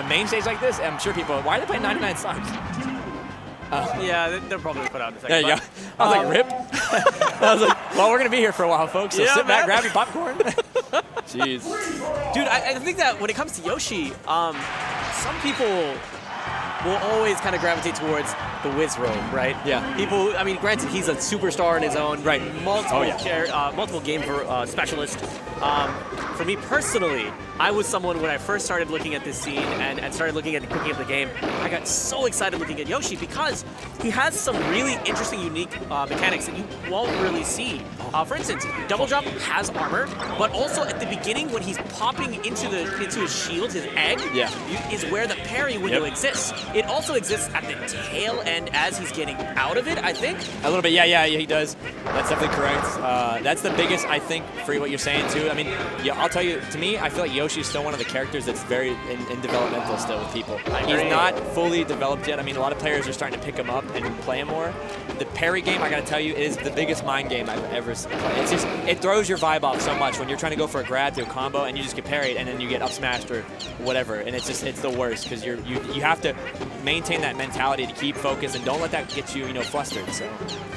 main stage like this, I'm sure people, why are they playing 99 stars? Yeah, they'll probably put out in a second. There you go. I was like, rip. I was like, well, we're going to be here for a while, folks, so sit back, grab your popcorn. Jeez. Dude, I think that when it comes to Yoshi, some people will always kind of gravitate towards the whiz roam, right? Yeah. People, I mean, granted, he's a superstar in his own. Right. Multiple game specialist. For me personally, I was someone when I first started looking at this scene and started looking at cooking up the game, I got so excited looking at Yoshi because he has some really interesting, unique mechanics that you won't really see. For instance, Double Jump has armor, but also at the beginning when he's popping into his shield, his egg, is where the parry window exists. It also exists at the tail end as he's getting out of it, I think. A little bit, yeah, he does. That's definitely correct. That's the biggest, I think, for what you're saying, too. I mean, yeah, I'll tell you, to me, I feel like Yoshi's still one of the characters that's very in developmental still with people. He's not fully developed yet. I mean, a lot of players are starting to pick him up and play him more. The parry game, I gotta tell you, is the biggest mind game I've ever seen. It's just, it throws your vibe off so much when you're trying to go for a grab to a combo and you just get parried and then you get up smashed or whatever. And it's the worst because you have to maintain that mentality to keep focused and don't let that get you, flustered. So,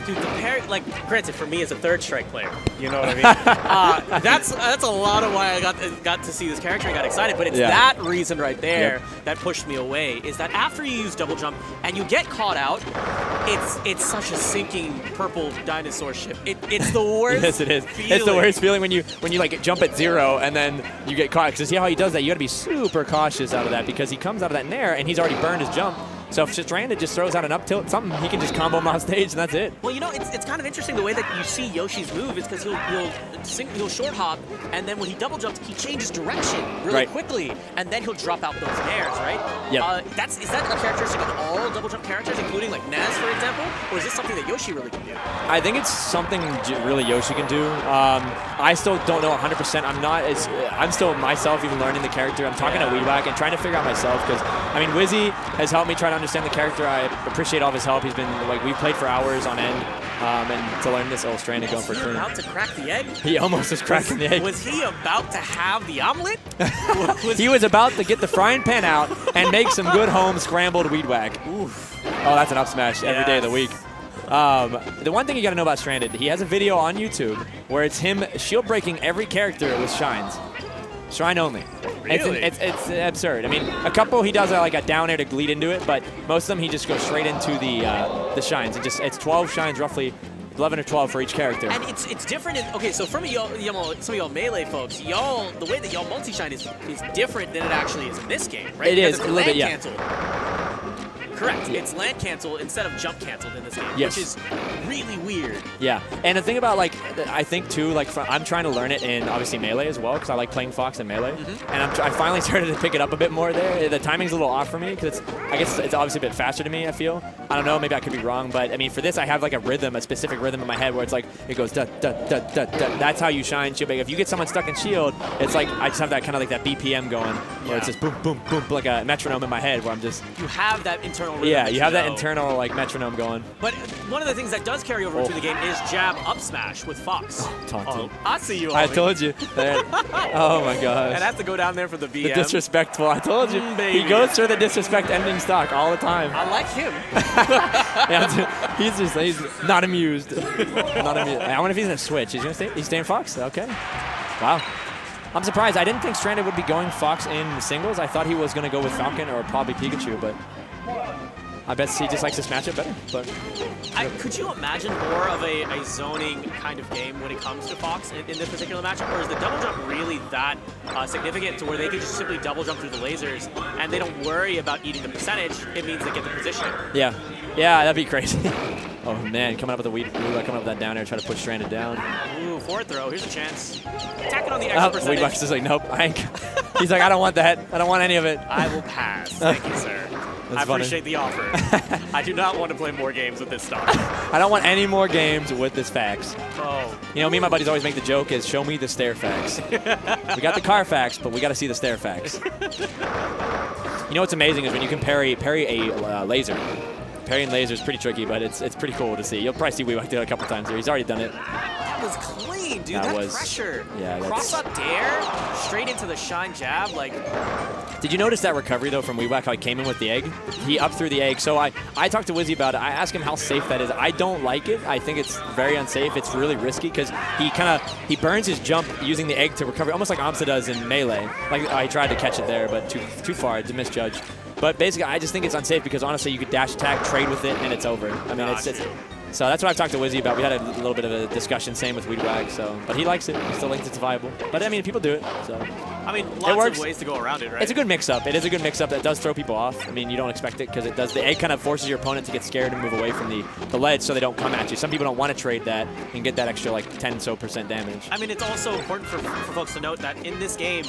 dude, the parry, like, granted, for me as a third strike player, you know what I mean? That's a lot of why I got to see this character and got excited. But it's that reason right there that pushed me away. Is that after you use double jump and you get caught out, it's such a sinking purple dinosaur ship. It's the worst. Yes, it is. Feeling. It's the worst feeling when you like jump at 0 and then you get caught. Because see how he does that? You got to be super cautious out of that because he comes out of that nair and he's already burned his jump. So if Strandead just throws out an up tilt, something, he can just combo him off stage and that's it. Well, it's kind of interesting the way that you see Yoshi's move is because he'll short hop, and then when he double jumps, he changes direction really quickly, and then he'll drop out those nairs, right? Yeah. Is that a characteristic of all double jump characters, including like Naz, for example, or is this something that Yoshi really can do? I think it's something really Yoshi can do. I still don't know 100%. I'm still myself even learning the character. I'm talking to Weedwack and trying to figure out myself because, I mean, Wizzy has helped me try to understand the character. I appreciate all of his help. He's been, we've played for hours on end. And to learn this, Strandead going for a clean. About to crack the egg? He almost was cracking the egg. Was he about to have the omelet? He was about to get the frying pan out and make some good home scrambled Weedwack. Oof. Oh, that's an up smash every day of the week. The one thing you got to know about Strandead, he has a video on YouTube where it's him shield breaking every character with shines. Shrine only. Really? It's absurd. I mean, a couple he does like a down air to lead into it, but most of them he just goes straight into the shines. It's 12 shines roughly, 11 or 12 for each character. And it's different. Okay, so for me, some of y'all melee folks, the way that y'all multi-shine is different than it actually is in this game, right? It is a little bit, yeah. Correct. It's land cancel instead of jump canceled in this game, which is really weird. Yeah, and the thing about I think too, I'm trying to learn it in obviously melee as well because I like playing Fox in melee, and I finally started to pick it up a bit more there. The timing's a little off for me because I guess it's obviously a bit faster to me. I feel. I don't know. Maybe I could be wrong, but I mean for this I have like a specific rhythm in my head where it's like it goes da da da da da. That's how you shine shield. If you get someone stuck in shield, it's like I just have that kind of like that BPM going where it's just boom boom boom like a metronome in my head where I'm just. You have that internal. Yeah, you have that internal metronome going. But one of the things that does carry over to the game is jab up smash with Fox. I see you. I told you. Oh my gosh. And I have to go down there for the BM. The disrespectful. I told you. He goes for the disrespect ending stock all the time. I like him. He's not amused. Not amused. I wonder if he's gonna switch. He's gonna stay. He's staying Fox. Okay. Wow. I'm surprised. I didn't think Strandead would be going Fox in singles. I thought he was gonna go with Falcon or probably Pikachu, but. I bet he just likes this matchup better. But could you imagine more of a zoning kind of game when it comes to Fox in this particular matchup? Or is the double jump really that significant to where they can just simply double jump through the lasers and they don't worry about eating the percentage? It means they get the position. Yeah. Yeah, that'd be crazy. Oh, man. Coming up with the Weedwack, coming up with that down air, trying to push Strandead down. Ooh, forward throw. Here's a chance. Attacking on the extra percentage. Weedwack's just like, nope. He's like, I don't want that. I don't want any of it. I will pass. Thank you, sir. I appreciate the offer. I do not want to play more games with this stock. I don't want any more games with this fax. Oh. Me and my buddies always make the joke is, show me the stair fax. We got the car fax, but we got to see the stair fax. You know what's amazing is when you can parry a laser. Parrying laser is pretty tricky, but it's pretty cool to see. You'll probably see Weedwack do it a couple times here. He's already done it. That was clean. insane, dude. That pressure. Yeah, cross up dare, straight into the shine jab. Like, did you notice that recovery though from Weedwack? How he came in with the egg? He up through the egg. So I talked to Wizzy about it. I asked him how safe that is. I don't like it. I think it's very unsafe. It's really risky because he burns his jump using the egg to recover, almost like Amsa does in Melee. Like he tried to catch it there, but too far to misjudge. But basically, I just think it's unsafe because honestly, you could dash attack, trade with it, and it's over. I mean, so that's what I've talked to Wizzy about. We had a little bit of a discussion, same with Weedwack, but he likes it. He still thinks it's viable. But I mean, people do it, so. I mean, lots of ways to go around it, right? It's a good mix-up. It is a good mix-up that does throw people off. I mean, you don't expect it because it does. The egg kind of forces your opponent to get scared and move away from the ledge so they don't come at you. Some people don't want to trade that and get that extra like 10% damage. I mean, it's also important for folks to note that in this game,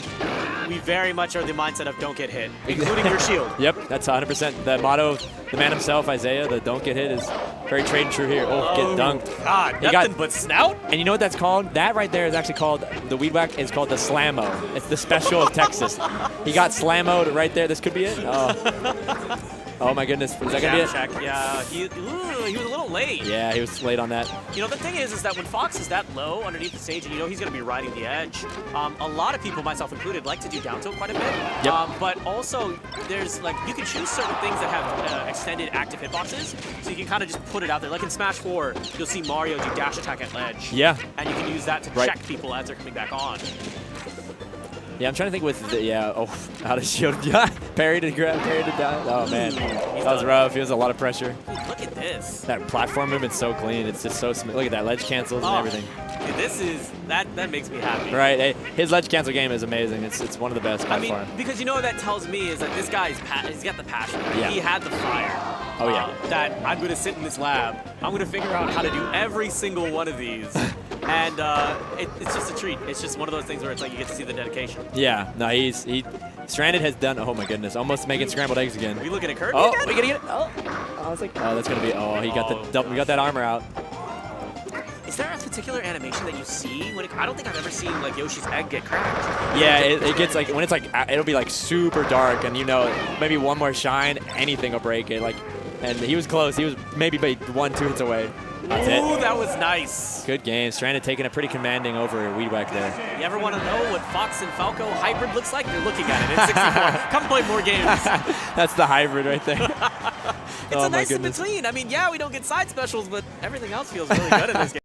we very much are the mindset of don't get hit, including your shield. Yep, that's 100%. The motto of the man himself, Isaiah, the don't get hit is very trade and true here. Oh, get dunked. God, nothing but snout? And you know what that's called? That right there is actually called, the Weedwack is called the Slammo. It's the special of Texas. He got Slammoed right there. This could be it. Oh my goodness. Is that going to be it? Check. Yeah, he was a little late. Yeah, he was late on that. You know, the thing is that when Fox is that low underneath the stage and you know he's going to be riding the edge, a lot of people, myself included, like to do down tilt quite a bit. Yep. But also, there's like, you can choose certain things that have extended active hitboxes, so you can kind of just put it out there. Like in Smash 4, you'll see Mario do dash attack at ledge. Yeah. And you can use that to check people as they're coming back on. Yeah, I'm trying to think with the, how to shield. Yeah, parry to grab, parry to die. Oh man, that was rough. He was a lot of pressure. Dude, look at this. That platform movement's so clean. It's just so smooth. Look at that ledge cancels and everything. Dude, that makes me happy. Right, hey, his ledge cancel game is amazing. It's one of the best by far. Because you know what that tells me is that this guy he's got the passion. Yeah. He had the fire. Oh yeah. That I'm gonna sit in this lab. I'm gonna figure out how to do every single one of these. And it's just a treat. It's just one of those things where it's like you get to see the dedication. Yeah, no, Strandead has done, oh my goodness, almost making scrambled eggs again. Are we looking at Kirby Oh, again? we gotta get it. Oh, I was like, oh, that's gonna be, he got the double, we got that armor out. Is there a particular animation that you see when I don't think I've ever seen like Yoshi's egg get cracked. Yeah, it gets like, when it's like, it'll be like super dark and you know, maybe one more shine, anything will break it. Like, and he was close. He was maybe 1-2 hits away. That's it. Ooh, that was nice. Good game. Strandead taking a pretty commanding over Weedwack there. You ever want to know what Fox and Falco hybrid looks like? You're looking at it in 64. Come play more games. That's the hybrid right there. It's a nice in between. I mean, yeah, we don't get side specials, but everything else feels really good in this game.